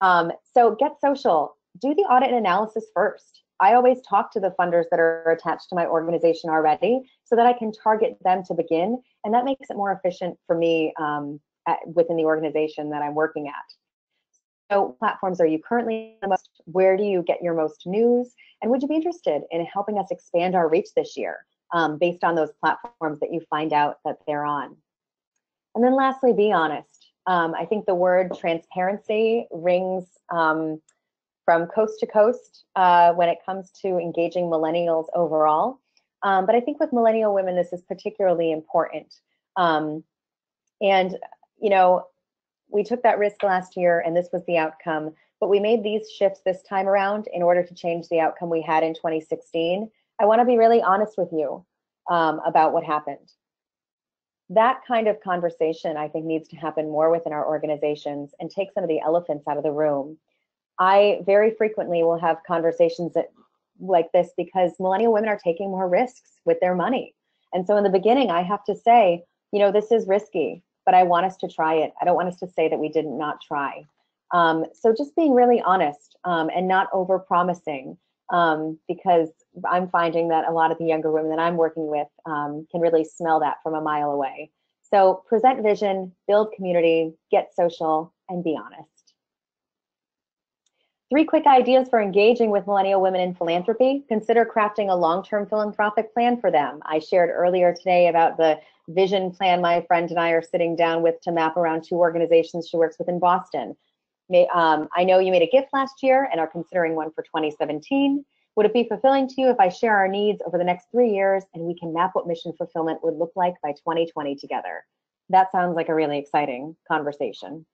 So get social. Do the audit and analysis first. I always talk to the funders that are attached to my organization already so that I can target them to begin, and that makes it more efficient for me within the organization that I'm working at. So platforms are you currently the most? Where do you get your most news? And would you be interested in helping us expand our reach this year based on those platforms that you find out that they're on? And then lastly, be honest. I think the word transparency rings from coast to coast when it comes to engaging millennials overall. But I think with millennial women, this is particularly important. And you know, we took that risk last year and this was the outcome, but we made these shifts this time around in order to change the outcome we had in 2016. I want to be really honest with you about what happened. That kind of conversation, I think, needs to happen more within our organizations and take some of the elephants out of the room. I very frequently will have conversations like this because millennial women are taking more risks with their money. And so in the beginning, I have to say, you know, this is risky, but I want us to try it. I don't want us to say that we did not try. So just being really honest and not over-promising, because I'm finding that a lot of the younger women that I'm working with can really smell that from a mile away. So present vision, build community, get social, and be honest. 3 quick ideas for engaging with millennial women in philanthropy. Consider crafting a long-term philanthropic plan for them. I shared earlier today about the vision plan my friend and I are sitting down with to map around 2 organizations she works with in Boston. I know you made a gift last year and are considering one for 2017. Would it be fulfilling to you if I share our needs over the next 3 years and we can map what mission fulfillment would look like by 2020 together? That sounds like a really exciting conversation.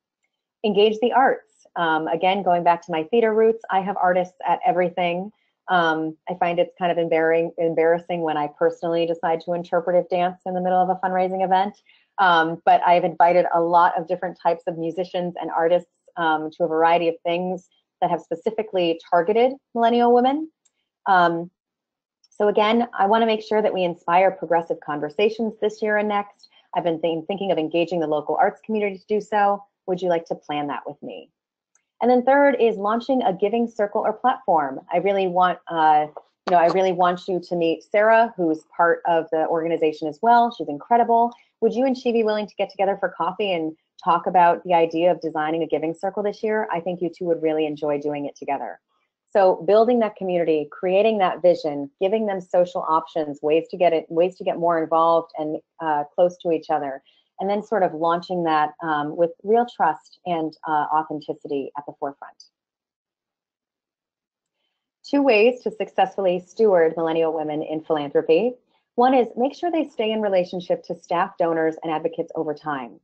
Engage the arts. Again, going back to my theater roots, I have artists at everything. I find it's kind of embarrassing when I personally decide to interpretive dance in the middle of a fundraising event. But I've invited a lot of different types of musicians and artists to a variety of things. that have specifically targeted millennial women. So again, I want to make sure that we inspire progressive conversations this year and next. I've been thinking of engaging the local arts community to do so. Would you like to plan that with me? And then third is launching a giving circle or platform. I really want you to meet Sarah, who's part of the organization as well. She's incredible. Would you and she be willing to get together for coffee and talk about the idea of designing a giving circle this year? I think you two would really enjoy doing it together. So building that community, creating that vision, giving them social options, ways to get more involved and close to each other, and then sort of launching that with real trust and authenticity at the forefront. 2 ways to successfully steward millennial women in philanthropy. One is make sure they stay in relationship to staff, donors, and advocates over time.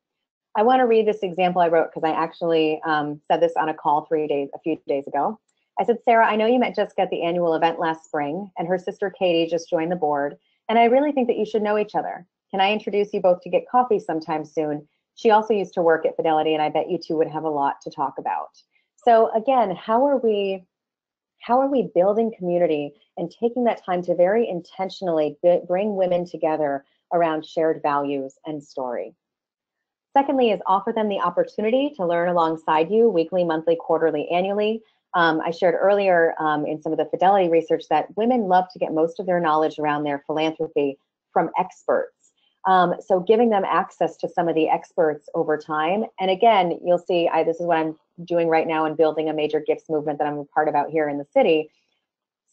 I want to read this example I wrote because I actually said this on a call a few days ago. I said, Sarah, I know you met Jessica at the annual event last spring, and her sister Katie just joined the board, and I really think that you should know each other. Can I introduce you both to get coffee sometime soon? She also used to work at Fidelity, and I bet you two would have a lot to talk about. So again, how are we building community and taking that time to very intentionally bring women together around shared values and story? Secondly is offer them the opportunity to learn alongside you weekly, monthly, quarterly, annually. I shared earlier in some of the Fidelity research that women love to get most of their knowledge around their philanthropy from experts. So giving them access to some of the experts over time. And again, you'll see, this is what I'm doing right now in building a major gifts movement that I'm a part of out here in the city.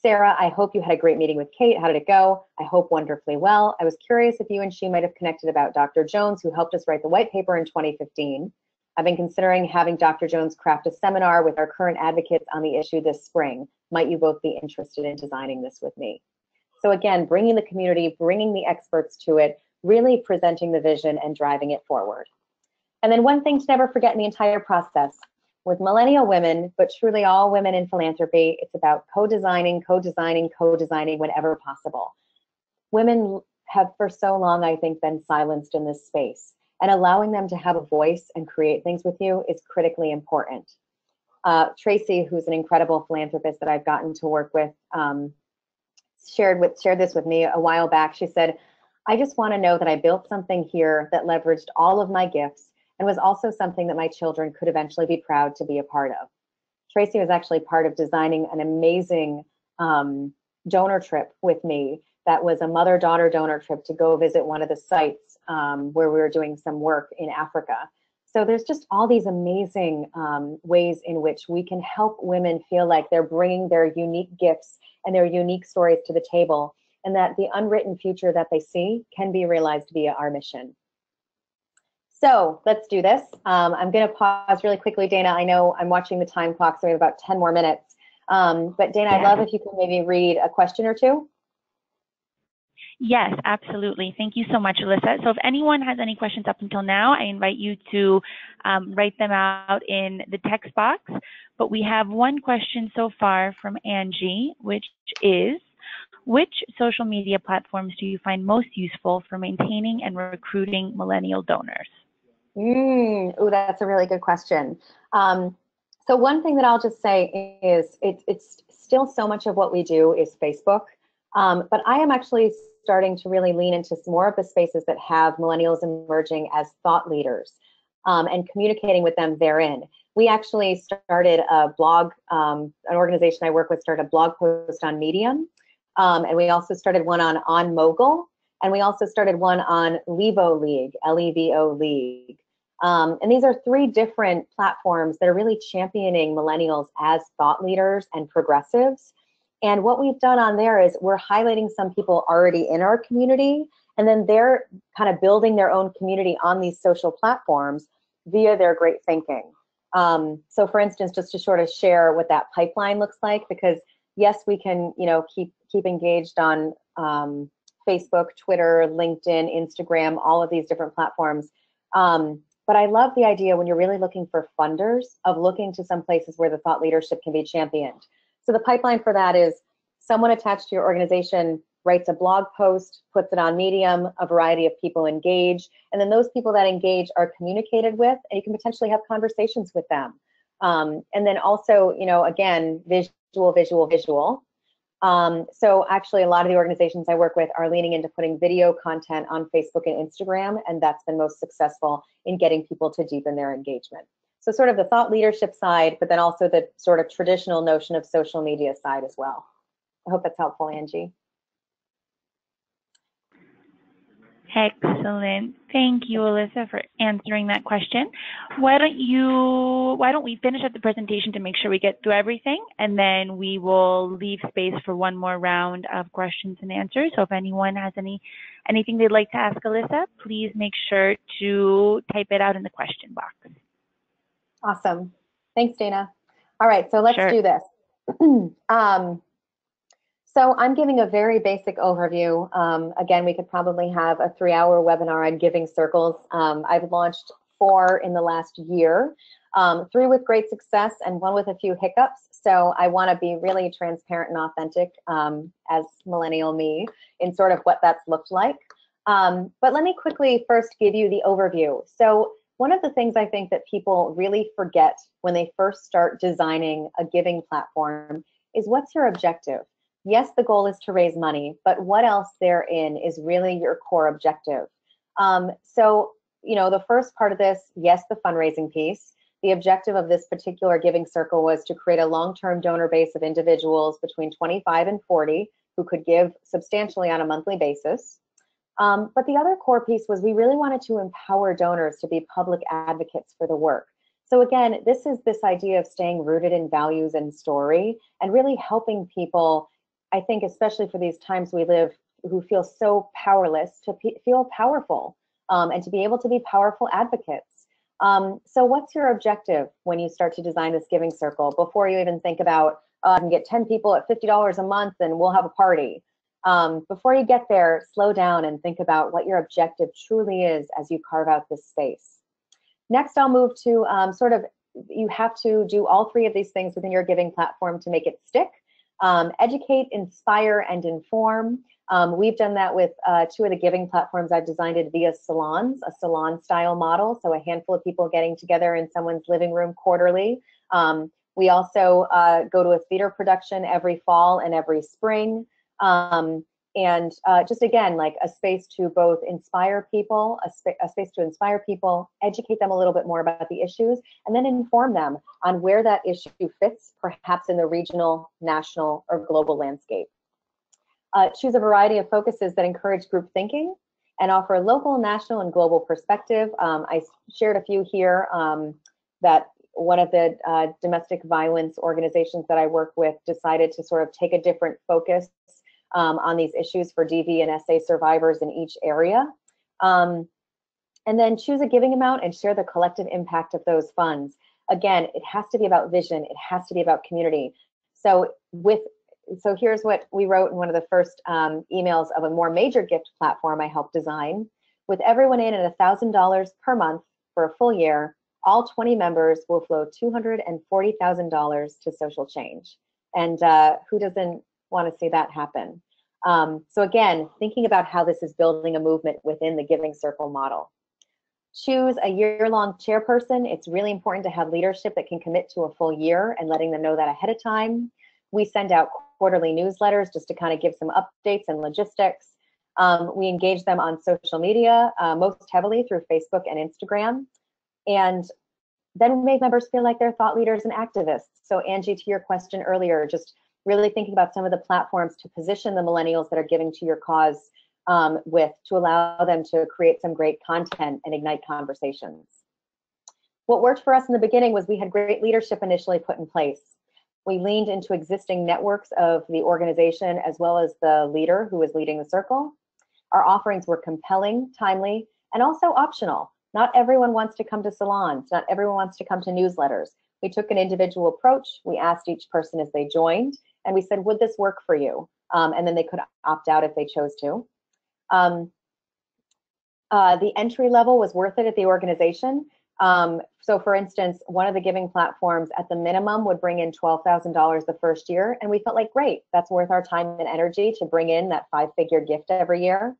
Sarah, I hope you had a great meeting with Kate. How did it go? I hope wonderfully well. I was curious if you and she might have connected about Dr. Jones, who helped us write the white paper in 2015. I've been considering having Dr. Jones craft a seminar with our current advocates on the issue this spring. Might you both be interested in designing this with me? So again, bringing the community, bringing the experts to it, really presenting the vision and driving it forward. And then one thing to never forget in the entire process, with millennial women, but truly all women in philanthropy, it's about co-designing, co-designing, co-designing whenever possible. Women have for so long, I think, been silenced in this space. And allowing them to have a voice and create things with you is critically important. Tracy, who's an incredible philanthropist that I've gotten to work with, shared this with me a while back. She said, I just want to know that I built something here that leveraged all of my gifts and was also something that my children could eventually be proud to be a part of. Tracy was actually part of designing an amazing donor trip with me that was a mother-daughter donor trip to go visit one of the sites where we were doing some work in Africa. So there's just all these amazing ways in which we can help women feel like they're bringing their unique gifts and their unique stories to the table, and that the unwritten future that they see can be realized via our mission. So let's do this. I'm going to pause really quickly, Dana. I know I'm watching the time clock, so we have about 10 more minutes. But Dana, I'd love if you could maybe read a question or two. Yes, absolutely. Thank you so much, Alyssa. So if anyone has any questions up until now, I invite you to write them out in the text box. But we have one question so far from Angie, which is, which social media platforms do you find most useful for maintaining and recruiting millennial donors? Oh, that's a really good question. So one thing that I'll just say is it's still so much of what we do is Facebook. But I am actually starting to really lean into some more of the spaces that have millennials emerging as thought leaders and communicating with them therein. We actually started a blog, an organization I work with started a blog post on Medium. And we also started one on Mogul. And we also started one on Levo League, L-E-V-O League. And these are 3 different platforms that are really championing millennials as thought leaders and progressives. And what we've done on there is we're highlighting some people already in our community, and then they're kind of building their own community on these social platforms via their great thinking. So for instance, just to sort of share what that pipeline looks like, because yes, we can, keep engaged on Facebook, Twitter, LinkedIn, Instagram, all of these different platforms. But I love the idea when you're really looking for funders of looking to some places where the thought leadership can be championed. So the pipeline for that is someone attached to your organization writes a blog post, puts it on Medium, a variety of people engage, and then those people that engage are communicated with, and you can potentially have conversations with them. And then also, again, visual, visual, visual. So actually, a lot of the organizations I work with are leaning into putting video content on Facebook and Instagram, and that's been most successful in getting people to deepen their engagement. So sort of the thought leadership side, but then also the sort of traditional notion of social media side as well. I hope that's helpful, Angie. Excellent. Thank you, Alyssa, for answering that question. Why don't we finish up the presentation to make sure we get through everything, and then we will leave space for one more round of questions and answers. So if anyone has anything they'd like to ask Alyssa, please make sure to type it out in the question box. Awesome. Thanks, Dana. All right, so let's do this. So I'm giving a very basic overview. Again, we could probably have a 3-hour webinar on giving circles. I've launched 4 in the last year, 3 with great success and 1 with a few hiccups. So I want to be really transparent and authentic as millennial me in sort of what that's looked like. But let me quickly first give you the overview. So one of the things I think that people really forget when they first start designing a giving platform is, what's your objective? Yes, the goal is to raise money, but what else therein is really your core objective? So, the first part of this, yes, the fundraising piece. The objective of this particular giving circle was to create a long-term donor base of individuals between 25 and 40 who could give substantially on a monthly basis. But the other core piece was, we really wanted to empower donors to be public advocates for the work. So again, this is this idea of staying rooted in values and story and really helping people, I think, especially for these times we live, who feel so powerless, to feel powerful and to be able to be powerful advocates. So what's your objective when you start to design this giving circle? Before you even think about, I can get 10 people at $50 a month and we'll have a party. Before you get there, slow down and think about what your objective truly is as you carve out this space. Next, I'll move to you have to do all 3 of these things within your giving platform to make it stick. Educate, inspire, and inform. We've done that with 2 of the giving platforms I've designed it via salons, a salon style model, so a handful of people getting together in someone's living room quarterly. We also go to a theater production every fall and every spring. And just again, like a space to both inspire people, a space to inspire people, educate them a little bit more about the issues, and then inform them on where that issue fits, perhaps in the regional, national, or global landscape. Choose a variety of focuses that encourage group thinking and offer local, national, and global perspective. I shared a few here that one of the domestic violence organizations that I work with decided to sort of take a different focus on these issues for DV and SA survivors in each area. And then choose a giving amount and share the collective impact of those funds. Again, it has to be about vision. It has to be about community. So here's what we wrote in one of the first emails of a more major gift platform I helped design. With everyone in at $1,000 per month for a full year, all 20 members will flow $240,000 to social change. And who doesn't want to see that happen? So again, thinking about how this is building a movement within the giving circle model. Choose a year-long chairperson. It's really important to have leadership that can commit to a full year and letting them know that ahead of time. We send out quarterly newsletters just to kind of give some updates and logistics. We engage them on social media, most heavily through Facebook and Instagram. And then we make members feel like they're thought leaders and activists. So Angie, to your question earlier, just really thinking about some of the platforms to position the millennials that are giving to your cause to allow them to create some great content and ignite conversations. What worked for us in the beginning was we had great leadership initially put in place. We leaned into existing networks of the organization as well as the leader who was leading the circle. Our offerings were compelling, timely, and also optional. Not everyone wants to come to salons. Not everyone wants to come to newsletters. We took an individual approach. We asked each person as they joined, and we said, would this work for you? And then they could opt out if they chose to. The entry level was worth it at the organization. So for instance, one of the giving platforms at the minimum would bring in $12,000 the first year. And we felt like, great, that's worth our time and energy to bring in that 5-figure gift every year.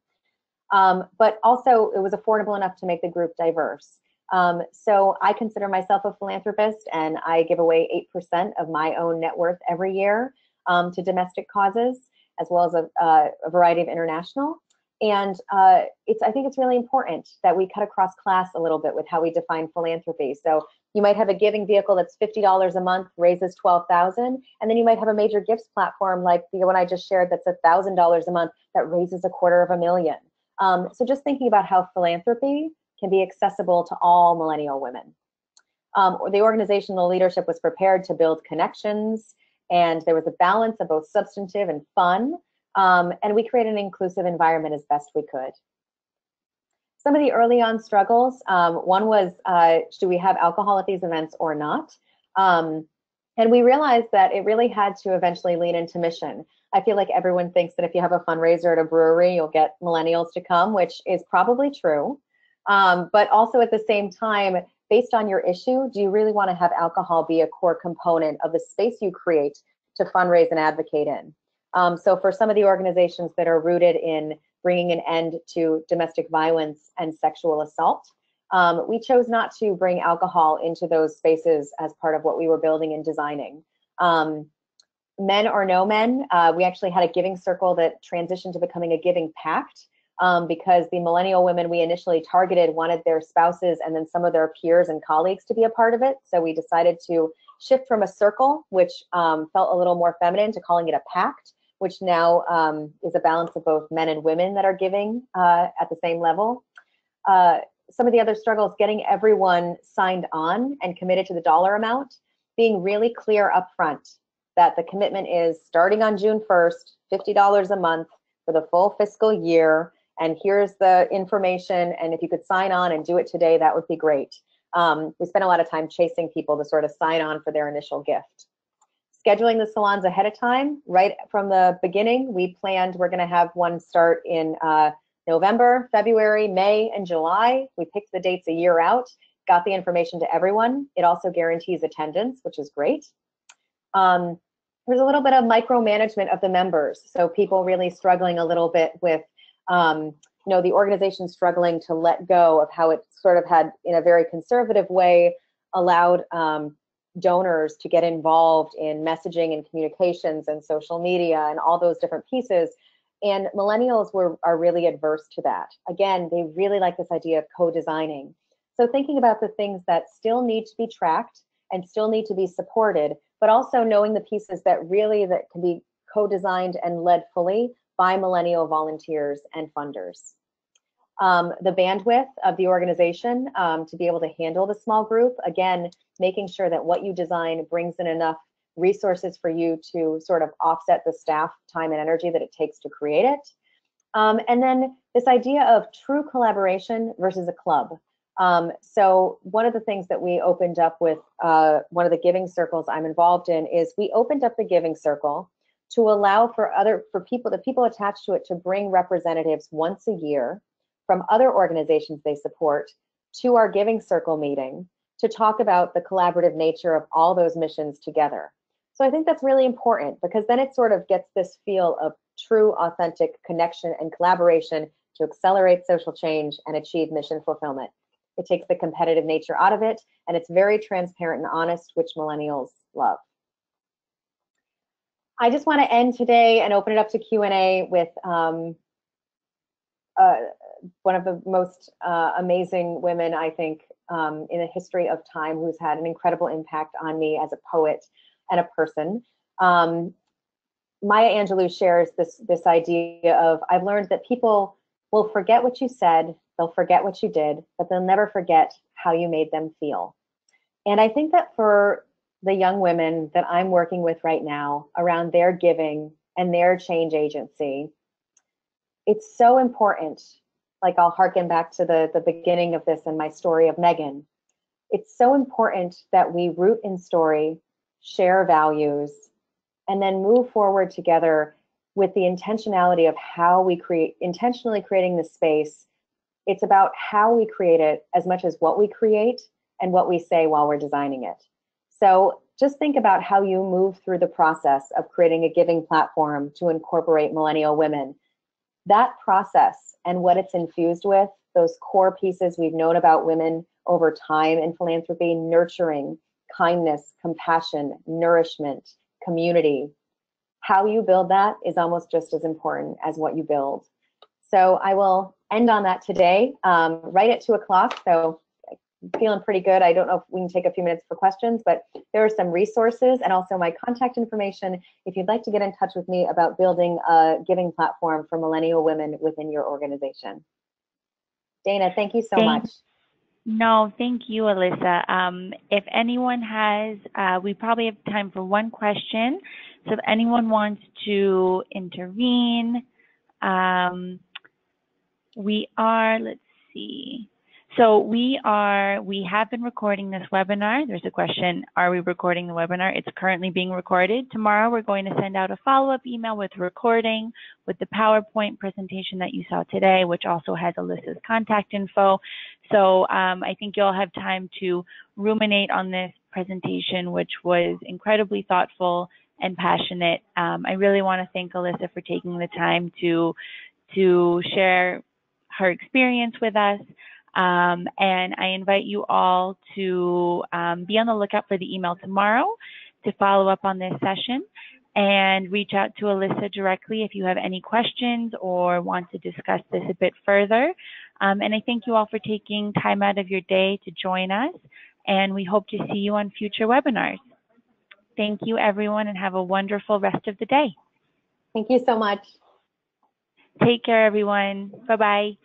But also it was affordable enough to make the group diverse. So I consider myself a philanthropist, and I give away 8% of my own net worth every year to domestic causes, as well as a variety of international. And I think it's really important that we cut across class a little bit with how we define philanthropy. So you might have a giving vehicle that's $50 a month, raises $12,000, and then you might have a major gifts platform like the one I just shared that's $1,000 a month that raises $250,000. So just thinking about how philanthropy can be accessible to all millennial women. The organizational leadership was prepared to build connections, and there was a balance of both substantive and fun, and we created an inclusive environment as best we could. Some of the early on struggles, one was, should we have alcohol at these events or not? And we realized that it really had to eventually lean into mission. I feel like everyone thinks that if you have a fundraiser at a brewery, you'll get millennials to come, which is probably true. But also at the same time, based on your issue, do you really want to have alcohol be a core component of the space you create to fundraise and advocate in? So for some of the organizations that are rooted in bringing an end to domestic violence and sexual assault, we chose not to bring alcohol into those spaces as part of what we were building and designing. Men or no men, we actually had a giving circle that transitioned to becoming a giving pact, because the millennial women we initially targeted wanted their spouses and then some of their peers and colleagues to be a part of it. So we decided to shift from a circle, which felt a little more feminine, to calling it a pact, which now is a balance of both men and women that are giving at the same level. Some of the other struggles, getting everyone signed on and committed to the dollar amount, being really clear upfront that the commitment is starting on June 1st, $50 a month for the full fiscal year, and here's the information, and if you could sign on and do it today, that would be great. We spent a lot of time chasing people to sort of sign on for their initial gift. Scheduling the salons ahead of time, right from the beginning, we planned we're gonna have one start in November, February, May, and July. We picked the dates a year out, got the information to everyone. It also guarantees attendance, which is great. There's a little bit of micromanagement of the members. So people really struggling a little bit with, the organization struggling to let go of how it sort of had, in a very conservative way, allowed donors to get involved in messaging and communications and social media and all those different pieces. And millennials are really adverse to that. Again, they really like this idea of co-designing. So thinking about the things that still need to be tracked and still need to be supported, but also knowing the pieces that can be co-designed and led fully by millennial volunteers and funders. The bandwidth of the organization to be able to handle the small group, again, making sure that what you design brings in enough resources for you to sort of offset the staff time and energy that it takes to create it. And then this idea of true collaboration versus a club. So one of the things that we opened up with one of the giving circles I'm involved in is we opened up the giving circle to allow the people attached to it to bring representatives once a year from other organizations they support to our giving circle meeting to talk about the collaborative nature of all those missions together. So I think that's really important, because then it sort of gets this feel of true, authentic connection and collaboration to accelerate social change and achieve mission fulfillment. It takes the competitive nature out of it, and it's very transparent and honest, which millennials love. I just want to end today and open it up to Q&A with one of the most amazing women, I think, in the history of time, who's had an incredible impact on me as a poet and a person. Maya Angelou shares this idea of, I've learned that people will forget what you said, they'll forget what you did, but they'll never forget how you made them feel. And I think that for the young women that I'm working with right now around their giving and their change agency, it's so important. Like, I'll harken back to the beginning of this and my story of Megan. It's so important that we root in story, share values, and then move forward together with the intentionality of how we intentionally creating the space. It's about how we create it as much as what we create and what we say while we're designing it. So just think about how you move through the process of creating a giving platform to incorporate millennial women. That process and what it's infused with, those core pieces we've known about women over time in philanthropy: nurturing, kindness, compassion, nourishment, community. How you build that is almost just as important as what you build. So I will end on that today, right at 2 o'clock. So feeling pretty good. I don't know if we can take a few minutes for questions, but there are some resources and also my contact information if you'd like to get in touch with me about building a giving platform for millennial women within your organization. Dana, thank you so much. No, thank you, Alyssa. If anyone has, we probably have time for one question. So if anyone wants to intervene, let's see. So we have been recording this webinar. There's a question, are we recording the webinar? It's currently being recorded. Tomorrow we're going to send out a follow-up email with recording, with the PowerPoint presentation that you saw today, which also has Alyssa's contact info. So I think you'll have time to ruminate on this presentation, which was incredibly thoughtful and passionate. I really want to thank Alyssa for taking the time to share her experience with us. And I invite you all to be on the lookout for the email tomorrow to follow up on this session, and reach out to Alyssa directly if you have any questions or want to discuss this a bit further. And I thank you all for taking time out of your day to join us, and we hope to see you on future webinars. Thank you, everyone, and have a wonderful rest of the day. Thank you so much. Take care, everyone. Bye-bye.